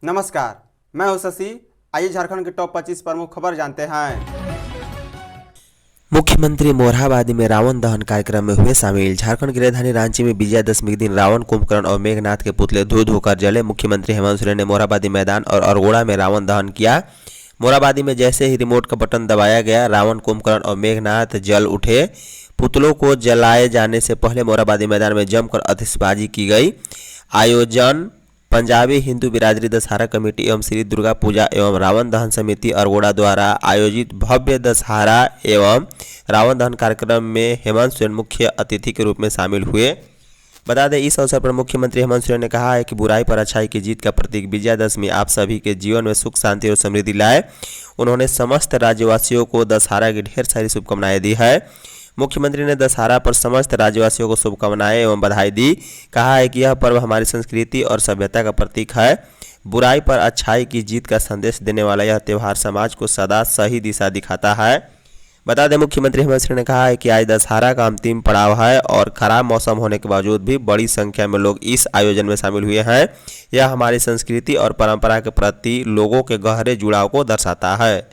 नमस्कार, मैं हूं शशि। आइए झारखंड के टॉप 25 प्रमुख खबर जानते हैं। मुख्यमंत्री मोरहाबादी में रावण दहन कार्यक्रम में हुए शामिल। झारखंड की राजधानी रांची में विजयादशमी के दिन रावण, कुंभकर्ण और मेघनाथ के पुतले धू धू कर जले। मुख्यमंत्री हेमंत सोरेन ने मोरहाबादी मैदान और अरगोड़ा में रावण दहन किया। मोरहाबादी में जैसे ही रिमोट का बटन दबाया गया, रावण, कुंभकर्ण और मेघनाथ जल उठे। पुतलों को जलाए जाने से पहले मोरहाबादी मैदान में जमकर आतिशबाजी की गई। आयोजन पंजाबी हिंदू बिरादरी दशहरा कमेटी एवं श्री दुर्गा पूजा एवं रावण दहन समिति अरगोड़ा द्वारा आयोजित भव्य दशहरा एवं रावण दहन कार्यक्रम में हेमंत सोरेन मुख्य अतिथि के रूप में शामिल हुए। बता दें, इस अवसर पर मुख्यमंत्री हेमंत सोरेन ने कहा है कि बुराई पर अच्छाई की जीत का प्रतीक विजयादशमी आप सभी के जीवन में सुख, शांति और समृद्धि लाए। उन्होंने समस्त राज्यवासियों को दशहरा की ढेर सारी शुभकामनाएं दी है। मुख्यमंत्री ने दशहरा पर समस्त राज्यवासियों को शुभकामनाएं एवं बधाई दी। कहा है कि यह पर्व हमारी संस्कृति और सभ्यता का प्रतीक है। बुराई पर अच्छाई की जीत का संदेश देने वाला यह त्यौहार समाज को सदा सही दिशा दिखाता है। बता दें, मुख्यमंत्री हेमंत सोरेन ने कहा है कि आज दशहरा का अंतिम पड़ाव है और खराब मौसम होने के बावजूद भी बड़ी संख्या में लोग इस आयोजन में शामिल हुए हैं। यह हमारी संस्कृति और परंपरा के प्रति लोगों के गहरे जुड़ाव को दर्शाता है।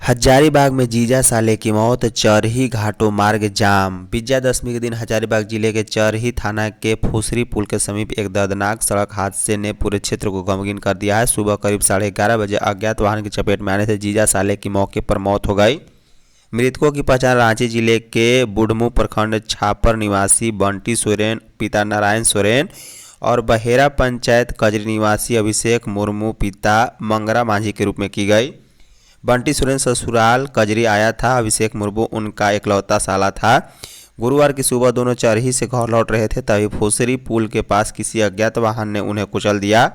हजारीबाग में जीजा साले की मौत, चरही घाटों मार्ग जाम। विजयादशमी के दिन हजारीबाग जिले के चरही थाना के फुसरी पुल के समीप एक दर्दनाक सड़क हादसे ने पूरे क्षेत्र को गमगीन कर दिया है। सुबह करीब 11:30 बजे अज्ञात वाहन की चपेट में आने से जीजा साले की मौके पर मौत हो गई। मृतकों की पहचान रांची जिले के बुढ़मू प्रखंड छापर निवासी बंटी सोरेन, पिता नारायण सोरेन, और बहेरा पंचायत कजरी निवासी अभिषेक मुर्मू, पिता मंगरा मांझी के रूप में की गई। बंटी सोरेन ससुराल कजरी आया था। अभिषेक मुर्मू उनका इकलौता साला था। गुरुवार की सुबह दोनों चरही से घर लौट रहे थे, तभी फुसरी पुल के पास किसी अज्ञात वाहन ने उन्हें कुचल दिया।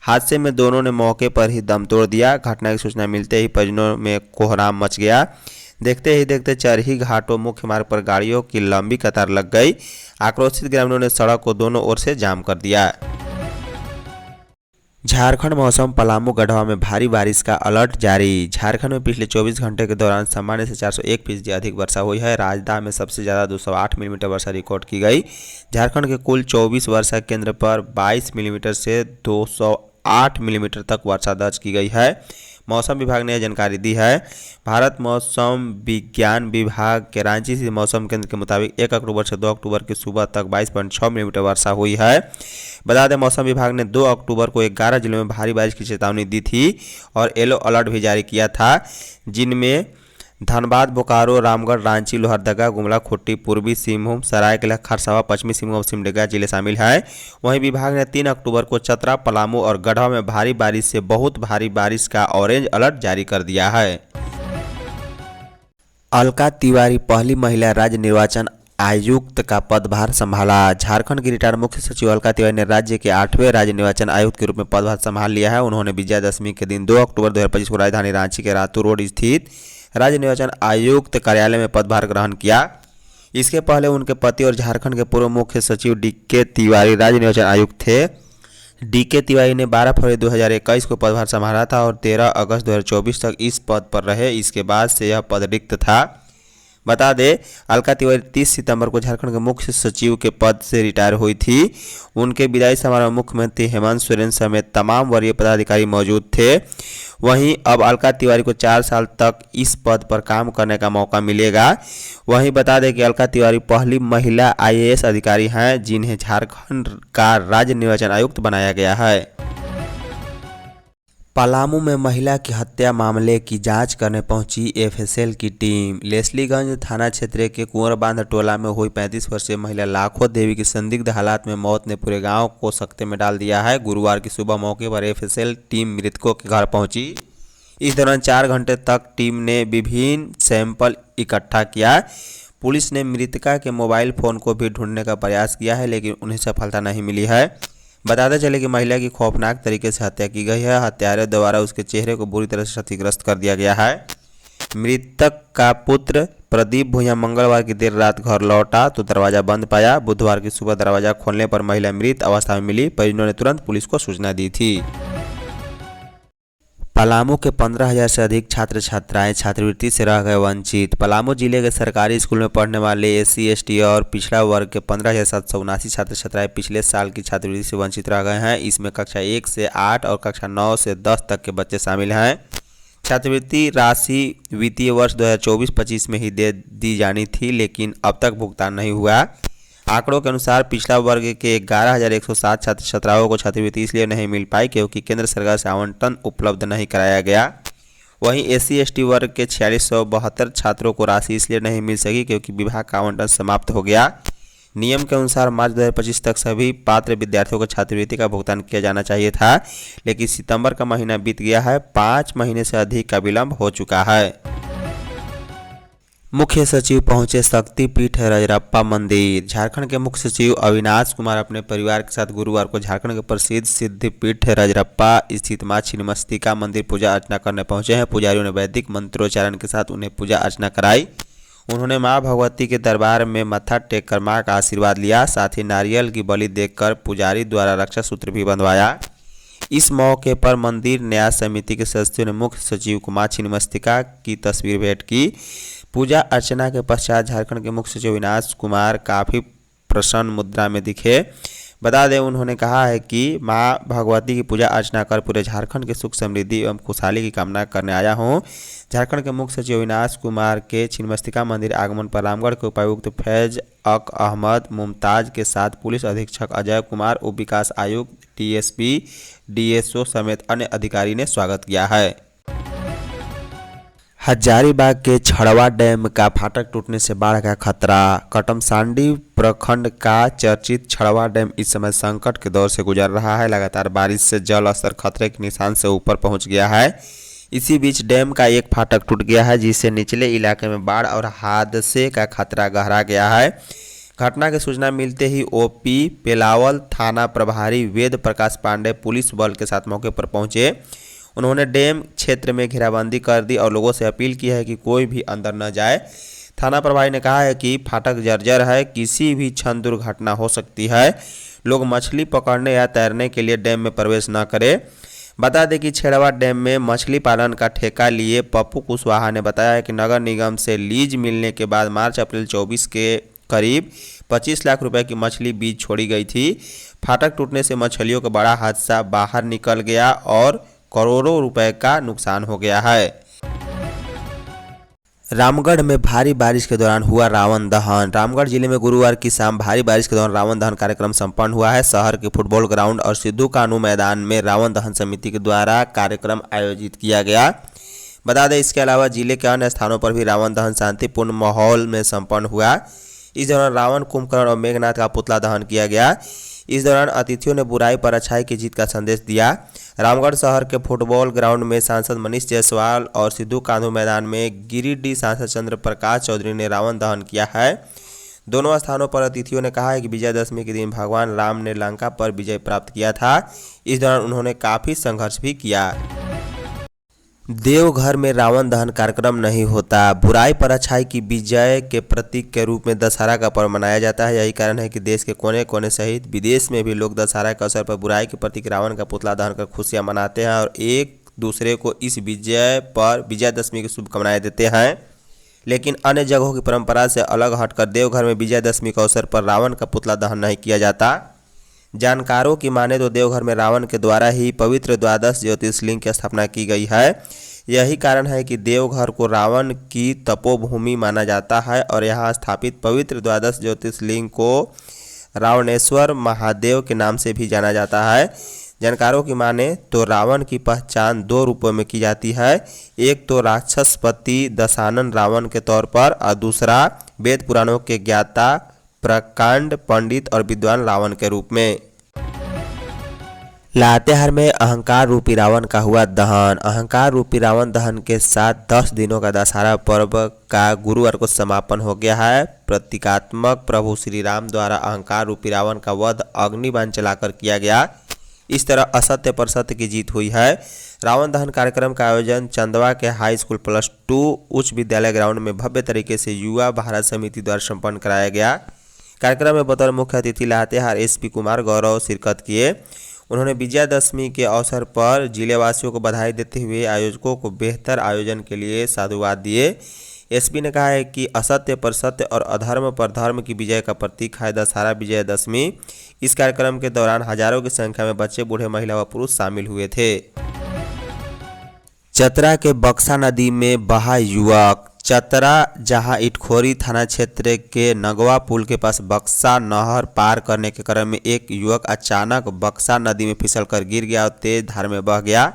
हादसे में दोनों ने मौके पर ही दम तोड़ दिया। घटना की सूचना मिलते ही परिजनों में कोहराम मच गया। देखते ही देखते चरही घाटों मुख्य मार्ग पर गाड़ियों की लंबी कतार लग गई। आक्रोशित ग्रामीणों ने सड़क को दोनों ओर से जाम कर दिया। झारखंड मौसम, पलामू गढ़वा में भारी बारिश का अलर्ट जारी। झारखंड में पिछले 24 घंटे के दौरान सामान्य से 401% अधिक वर्षा हुई है। राजदा में सबसे ज़्यादा 208 मिलीमीटर वर्षा रिकॉर्ड की गई। झारखंड के कुल 24 वर्षा केंद्र पर 22 मिलीमीटर से 208 मिलीमीटर तक वर्षा दर्ज की गई है। मौसम विभाग ने यह जानकारी दी है। भारत मौसम विज्ञान विभाग के रांची से मौसम केंद्र के मुताबिक 1 अक्टूबर से 2 अक्टूबर की सुबह तक 22.6 मिलीमीटर वर्षा हुई है। बता दें, मौसम विभाग ने 2 अक्टूबर को 11 जिलों में भारी बारिश की चेतावनी दी थी और येलो अलर्ट भी जारी किया था, जिनमें धनबाद, बोकारो, रामगढ़, रांची, लोहरदगा, गुमला, खूंटी, पूर्वी सिंहभूम, सरायकेला खरसावां, पश्चिमी सिंहभूम और सिमडेगा जिले शामिल हैं। वहीं विभाग ने 3 अक्टूबर को चतरा, पलामू और गढ़वा में भारी बारिश से बहुत भारी बारिश का ऑरेंज अलर्ट जारी कर दिया है। अलका तिवारी पहली महिला राज्य निर्वाचन आयुक्त का पदभार संभाला। झारखंड की रिटायर्ड मुख्य सचिव अलका तिवारी ने राज्य के 8वें राज्य निर्वाचन आयुक्त के रूप में पदभार संभाल लिया है। उन्होंने विजयादशमी के दिन 2 अक्टूबर 2025 को राजधानी रांची के रातू रोड स्थित राज्य निर्वाचन आयुक्त कार्यालय में पदभार ग्रहण किया। इसके पहले उनके पति और झारखंड के पूर्व मुख्य सचिव डीके तिवारी राज्य निर्वाचन आयुक्त थे। डीके तिवारी ने 12 फरवरी 2021 को पदभार संभाला था और 13 अगस्त 2024 तक इस पद पर रहे। इसके बाद से यह पद रिक्त था। बता दें, अलका तिवारी 30 सितंबर को झारखंड के मुख्य सचिव के पद से रिटायर हुई थी। उनके विदाई समारोह में मुख्यमंत्री हेमंत सोरेन समेत तमाम वरीय पदाधिकारी मौजूद थे। वहीं अब अलका तिवारी को 4 साल तक इस पद पर काम करने का मौका मिलेगा। वहीं बता दें कि अलका तिवारी पहली महिला IAS अधिकारी हैं जिन्हें झारखंड का राज्य निर्वाचन आयुक्त बनाया गया है। पलामू में महिला की हत्या मामले की जांच करने पहुंची FSL की टीम। लेस्लीगंज थाना क्षेत्र के कुंवरबांध टोला में हुई 35 वर्षीय महिला लाखो देवी की संदिग्ध हालात में मौत ने पूरे गांव को सकते में डाल दिया है। गुरुवार की सुबह मौके पर FSL टीम मृतकों के घर पहुंची। इस दौरान 4 घंटे तक टीम ने विभिन्न सैंपल इकट्ठा किया। पुलिस ने मृतका के मोबाइल फोन को भी ढूंढने का प्रयास किया है, लेकिन उन्हें सफलता नहीं मिली है। बताते चले कि महिला की खौफनाक तरीके से हत्या की गई है। हत्यारे द्वारा उसके चेहरे को बुरी तरह से क्षतिग्रस्त कर दिया गया है। मृतक का पुत्र प्रदीप भूया मंगलवार की देर रात घर लौटा तो दरवाजा बंद पाया। बुधवार की सुबह दरवाजा खोलने पर महिला मृत अवस्था में मिली। परिजनों ने तुरंत पुलिस को सूचना दी थी। पलामू के 15,000 से अधिक छात्र छात्राएं छात्रवृत्ति से रह गए वंचित। पलामू जिले के सरकारी स्कूल में पढ़ने वाले SC ST और पिछड़ा वर्ग के 15,779 छात्र छात्राएं पिछले साल की छात्रवृत्ति से वंचित रह गए हैं। इसमें कक्षा 1 से 8 और कक्षा 9 से 10 तक के बच्चे शामिल हैं। छात्रवृत्ति राशि वित्तीय वर्ष 2024-25 में ही दे दी जानी थी, लेकिन अब तक भुगतान नहीं हुआ। आंकड़ों के अनुसार पिछड़ा वर्ग के 11,107 छात्र छात्राओं को छात्रवृत्ति इसलिए नहीं मिल पाई क्योंकि केंद्र सरकार से आवंटन उपलब्ध नहीं कराया गया। वहीं SC ST वर्ग के 4672 छात्रों को राशि इसलिए नहीं मिल सकी क्योंकि विभाग का आवंटन समाप्त हो गया। नियम के अनुसार मार्च 2025 तक सभी पात्र विद्यार्थियों को छात्रवृत्ति का भुगतान किया जाना चाहिए था, लेकिन सितंबर का महीना बीत गया है। 5 महीने से अधिक का विलंब हो चुका है। मुख्य सचिव पहुंचे शक्तिपीठ रजरप्पा मंदिर। झारखंड के मुख्य सचिव अविनाश कुमार अपने परिवार के साथ गुरुवार को झारखंड के प्रसिद्ध सिद्धपीठ रजरप्पा स्थित मां छिन्नमस्तिका मंदिर पूजा अर्चना करने पहुंचे हैं। पुजारियों ने वैदिक मंत्रोच्चारण के साथ उन्हें पूजा अर्चना कराई। उन्होंने मां भगवती के दरबार में मत्था टेक कर मां का आशीर्वाद लिया। साथ ही नारियल की बलि देकर पुजारी द्वारा रक्षा सूत्र भी बंधवाया। इस मौके पर मंदिर न्यास समिति के सदस्यों ने मुख्य सचिव को मां छिन्नमस्तिका की तस्वीर भेंट की। पूजा अर्चना के पश्चात झारखंड के मुख्य सचिव अविनाश कुमार काफ़ी प्रसन्न मुद्रा में दिखे। बता दें, उन्होंने कहा है कि मां भगवती की पूजा अर्चना कर पूरे झारखंड के सुख समृद्धि एवं खुशहाली की कामना करने आया हूं। झारखंड के मुख्य सचिव अविनाश कुमार के छिन्नमस्तिका मंदिर आगमन पर रामगढ़ के उपायुक्त फैज अक अहमद मुमताज के साथ पुलिस अधीक्षक अजय कुमार, उप विकास आयुक्त DSP DSO समेत अन्य अधिकारी ने स्वागत किया है। हजारीबाग के छड़वा डैम का फाटक टूटने से बाढ़ का खतरा। कटमसांडी प्रखंड का चर्चित छड़वा डैम इस समय संकट के दौर से गुजर रहा है। लगातार बारिश से जल स्तर खतरे के निशान से ऊपर पहुंच गया है। इसी बीच डैम का एक फाटक टूट गया है, जिससे निचले इलाके में बाढ़ और हादसे का खतरा गहरा गया है। घटना की सूचना मिलते ही OP पेलावल थाना प्रभारी वेद प्रकाश पांडे पुलिस बल के साथ मौके पर पहुंचे। उन्होंने डैम क्षेत्र में घेराबंदी कर दी और लोगों से अपील की है कि कोई भी अंदर न जाए। थाना प्रभारी ने कहा है कि फाटक जर्जर है, किसी भी क्षण दुर्घटना हो सकती है। लोग मछली पकड़ने या तैरने के लिए डैम में प्रवेश न करें। बता दें कि छेड़वा डैम में मछली पालन का ठेका लिए पप्पू कुशवाहा ने बताया है कि नगर निगम से लीज मिलने के बाद मार्च-अप्रैल 24 के करीब 25 लाख रुपए की मछली बीज छोड़ी गई थी। फाटक टूटने से मछलियों का बड़ा हादसा बाहर निकल गया और करोड़ों रुपए का नुकसान हो गया है। रामगढ़ में भारी बारिश के दौरान हुआ रावण दहन। रामगढ़ जिले में गुरुवार की शाम भारी बारिश के दौरान रावण दहन कार्यक्रम संपन्न हुआ है। शहर के फुटबॉल ग्राउंड और सिद्धू कानू मैदान में रावण दहन समिति के द्वारा कार्यक्रम आयोजित किया गया। बता दें, इसके अलावा जिले के अन्य स्थानों पर भी रावण दहन शांतिपूर्ण माहौल में संपन्न हुआ। इस दौरान रावण, कुंभकर्ण और मेघनाथ का पुतला दहन किया गया। इस दौरान अतिथियों ने बुराई पर अच्छाई की जीत का संदेश दिया। रामगढ़ शहर के फुटबॉल ग्राउंड में सांसद मनीष जायसवाल और सिद्धू कान्हू मैदान में गिरिडीह सांसद चंद्र प्रकाश चौधरी ने रावण दहन किया है। दोनों स्थानों पर अतिथियों ने कहा है कि विजयदशमी के दिन भगवान राम ने लंका पर विजय प्राप्त किया था। इस दौरान उन्होंने काफ़ी संघर्ष भी किया। देवघर में रावण दहन कार्यक्रम नहीं होता। बुराई पर अच्छाई की विजय के प्रतीक के रूप में दशहरा का पर्व मनाया जाता है। यही कारण है कि देश के कोने कोने सहित विदेश में भी लोग दशहरा के अवसर पर बुराई के प्रतीक रावण का पुतला दहन कर खुशियां मनाते हैं और एक दूसरे को इस विजय पर विजयदशमी की शुभकामनाएं देते हैं। लेकिन अन्य जगहों की परंपरा से अलग हटकर देवघर में विजयदशमी के अवसर पर रावण का पुतला दहन नहीं किया जाता। जानकारों की माने तो देवघर में रावण के द्वारा ही पवित्र द्वादश ज्योतिर्लिंग की स्थापना की गई है। यही कारण है कि देवघर को रावण की तपोभूमि माना जाता है और यहाँ स्थापित पवित्र द्वादश ज्योतिर्लिंग को रावणेश्वर महादेव के नाम से भी जाना जाता है। जानकारों की माने तो रावण की पहचान 2 रूपों में की जाती है। एक तो राक्षसपति दशानन रावण के तौर पर और दूसरा वेद पुराणों के ज्ञाता प्रकांड पंडित और विद्वान रावण के रूप में। लातेहार में अहंकार रूपी रावण का हुआ दहन। अहंकार रूपी रावण दहन के साथ 10 दिनों का दशहरा पर्व का गुरुवार को समापन हो गया है। प्रतीकात्मक प्रभु श्री राम द्वारा अहंकार रूपी रावण का वध अग्निबाण चलाकर किया गया। इस तरह असत्य पर सत्य की जीत हुई है। रावण दहन कार्यक्रम का आयोजन चंदवा के हाई स्कूल +2 उच्च विद्यालय ग्राउंड में भव्य तरीके से युवा भारत समिति द्वारा संपन्न कराया गया। कार्यक्रम में बतौर मुख्य अतिथि लातेहार SP कुमार गौरव शिरकत किए। उन्होंने विजयादशमी के अवसर पर जिलेवासियों को बधाई देते हुए आयोजकों को बेहतर आयोजन के लिए साधुवाद दिए। एसपी ने कहा है कि असत्य पर सत्य और अधर्म पर धर्म की विजय का प्रतीक है दशहरा विजयादशमी। इस कार्यक्रम के दौरान हजारों की संख्या में बच्चे, बूढ़े, महिला व पुरुष शामिल हुए थे। चतरा के बक्सा नदी में बहा युवक। चतरा जहां इटखोरी थाना क्षेत्र के नगवा पुल के पास बक्सा नहर पार करने के क्रम में एक युवक अचानक बक्सा नदी में फिसलकर गिर गया और तेज धार में बह गया।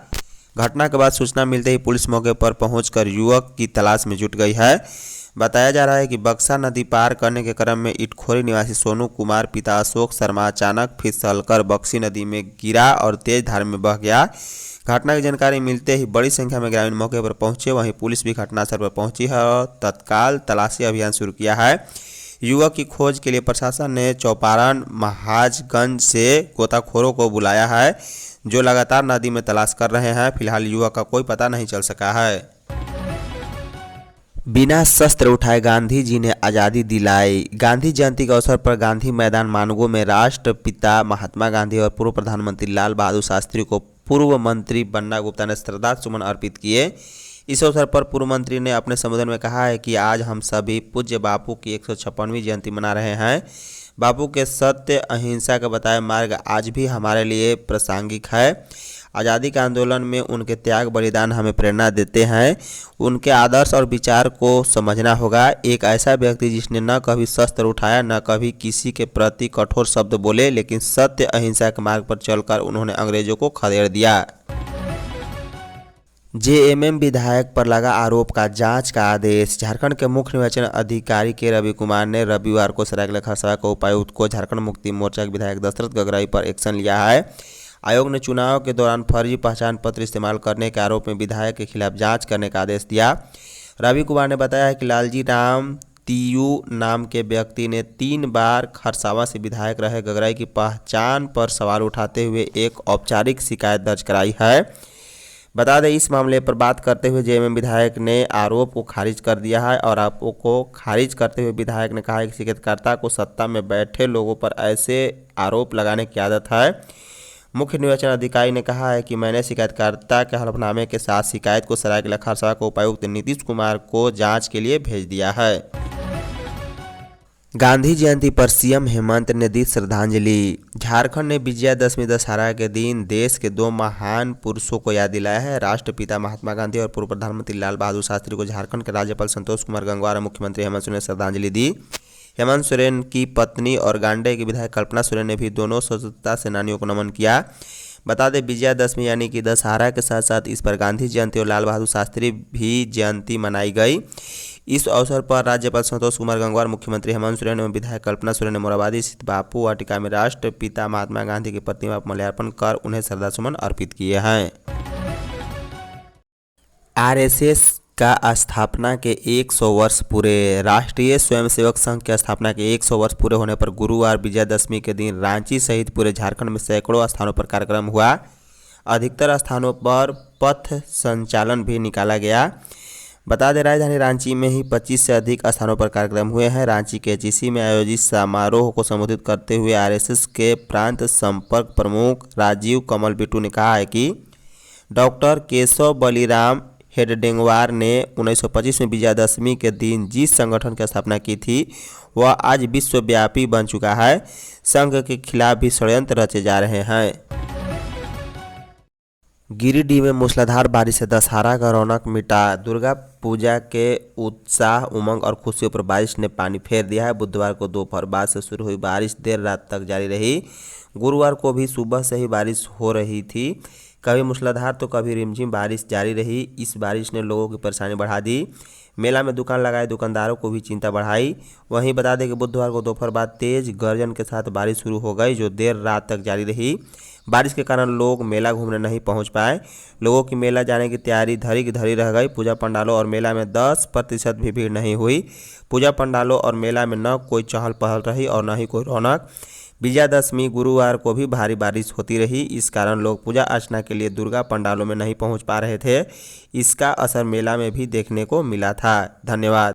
घटना के बाद सूचना मिलते ही पुलिस मौके पर पहुंचकर युवक की तलाश में जुट गई है। बताया जा रहा है कि बक्सा नदी पार करने के क्रम में इटखोरी निवासी सोनू कुमार पिता अशोक शर्मा अचानक फिसलकर बक्सी नदी में गिरा और तेज धार में बह गया। घटना की जानकारी मिलते ही बड़ी संख्या में ग्रामीण मौके पर पहुंचे। वहीं पुलिस भी घटनास्थल पर पहुंची है और तत्काल तलाशी अभियान शुरू किया है। युवक की खोज के लिए प्रशासन ने चौपारण महाजगंज से गोताखोरों को बुलाया है, जो लगातार नदी में तलाश कर रहे हैं। फिलहाल युवक का कोई पता नहीं चल सका है। बिना शस्त्र उठाए गांधी जी ने आज़ादी दिलाई। गांधी जयंती के अवसर पर गांधी मैदान मानगो में राष्ट्रपिता महात्मा गांधी और पूर्व प्रधानमंत्री लाल बहादुर शास्त्री को पूर्व मंत्री बन्ना गुप्ता ने श्रद्धा सुमन अर्पित किए। इस अवसर पर पूर्व मंत्री ने अपने संबोधन में कहा है कि आज हम सभी पूज्य बापू की 156वीं जयंती मना रहे हैं। बापू के सत्य अहिंसा का बताया मार्ग आज भी हमारे लिए प्रासंगिक है। आज़ादी के आंदोलन में उनके त्याग बलिदान हमें प्रेरणा देते हैं। उनके आदर्श और विचार को समझना होगा। एक ऐसा व्यक्ति जिसने न कभी शस्त्र उठाया, न कभी किसी के प्रति कठोर शब्द बोले, लेकिन सत्य अहिंसा के मार्ग पर चलकर उन्होंने अंग्रेजों को खदेड़ दिया। जेएमएम विधायक पर लगा आरोप का जांच का आदेश। झारखंड के मुख्य निर्वाचन अधिकारी के रवि कुमार ने रविवार को सरायकेला खरसावां के उपायुक्त को झारखंड मुक्ति मोर्चा के विधायक दशरथ गगराई पर एक्शन लिया है। आयोग ने चुनाव के दौरान फर्जी पहचान पत्र इस्तेमाल करने के आरोप में विधायक के खिलाफ जांच करने का आदेश दिया। रवि कुमार ने बताया कि लालजी राम तीयू नाम के व्यक्ति ने 3 बार खरसावां से विधायक रहे गगराई की पहचान पर सवाल उठाते हुए एक औपचारिक शिकायत दर्ज कराई है। बता दें, इस मामले पर बात करते हुए जेएमएम विधायक ने आरोप को खारिज कर दिया है और आरोपों को खारिज करते हुए विधायक ने कहा है कि शिकायतकर्ता को सत्ता में बैठे लोगों पर ऐसे आरोप लगाने की आदत है। मुख्य निर्वाचन अधिकारी ने कहा है कि मैंने शिकायतकर्ता के हलफनामे के साथ शिकायत को सरायकेला खरसावां के उपायुक्त नीतीश कुमार को जांच के लिए भेज दिया है। गांधी जयंती पर सीएम हेमंत ने दी श्रद्धांजलि। झारखंड ने विजयादशमी दशहरा के दिन देश के 2 महान पुरुषों को याद दिलाया है। राष्ट्रपिता महात्मा गांधी और पूर्व प्रधानमंत्री लाल बहादुर शास्त्री को झारखंड के राज्यपाल संतोष कुमार गंगवार और मुख्यमंत्री हेमंत सोरेन ने श्रद्धांजलि दी। हेमंत सोरेन की पत्नी और गांडे की विधायक कल्पना सोरेन ने भी दोनों स्वतंत्रता सेनानियों को नमन किया। बता दें, विजयादशमी यानी कि दशहरा के साथ साथ इस पर गांधी जयंती और लाल बहादुर शास्त्री भी जयंती मनाई गई। इस अवसर पर राज्यपाल संतोष कुमार गंगवार, मुख्यमंत्री हेमंत सोरेन एवं विधायक कल्पना सोरेन ने मोराबादी स्थित बापू वाटिका में राष्ट्रपिता महात्मा गांधी की प्रतिमा पर माल्यार्पण कर उन्हें श्रद्धासुमन अर्पित किए हैं। आरएसएस का स्थापना के 100 वर्ष पूरे। राष्ट्रीय स्वयंसेवक संघ की स्थापना के 100 वर्ष पूरे होने पर गुरुवार विजयादशमी के दिन रांची सहित पूरे झारखंड में सैकड़ों स्थानों पर कार्यक्रम हुआ। अधिकतर स्थानों पर पथ संचालन भी निकाला गया। बता दें, राजधानी रांची में ही 25 से अधिक स्थानों पर कार्यक्रम हुए हैं। रांची के एचईसी में आयोजित समारोह को संबोधित करते हुए आरएसएस के प्रांत संपर्क प्रमुख राजीव कमल बिट्टू ने कहा है कि डॉक्टर केशव बलिराम हेडगेवार ने 1925 में विजयादशमी के दिन जिस संगठन की स्थापना की थी वह आज विश्वव्यापी बन चुका है। संघ के खिलाफ भी षड्यंत्र रचे जा रहे हैं। गिरिडीह में मूसलाधार बारिश से दशहरा का रौनक मिटा। दुर्गा पूजा के उत्साह, उमंग और खुशियों पर बारिश ने पानी फेर दिया है। बुधवार को दोपहर बाद से शुरू हुई बारिश देर रात तक जारी रही। गुरुवार को भी सुबह से ही बारिश हो रही थी। कभी मूसलाधार तो कभी रिमझिम बारिश जारी रही। इस बारिश ने लोगों की परेशानी बढ़ा दी। मेला में दुकान लगाए दुकानदारों को भी चिंता बढ़ाई। वहीं बता दें कि बुधवार को दोपहर बाद तेज गर्जन के साथ बारिश शुरू हो गई, जो देर रात तक जारी रही। बारिश के कारण लोग मेला घूमने नहीं पहुंच पाए। लोगों की मेला जाने की तैयारी धरी की धरी रह गई। पूजा पंडालों और मेला में 10% भी भीड़ नहीं हुई। पूजा पंडालों और मेला में न कोई चहल पहल रही और न ही कोई रौनक। विजयादशमी गुरुवार को भी भारी बारिश होती रही। इस कारण लोग पूजा अर्चना के लिए दुर्गा पंडालों में नहीं पहुंच पा रहे थे। इसका असर मेला में भी देखने को मिला था। धन्यवाद।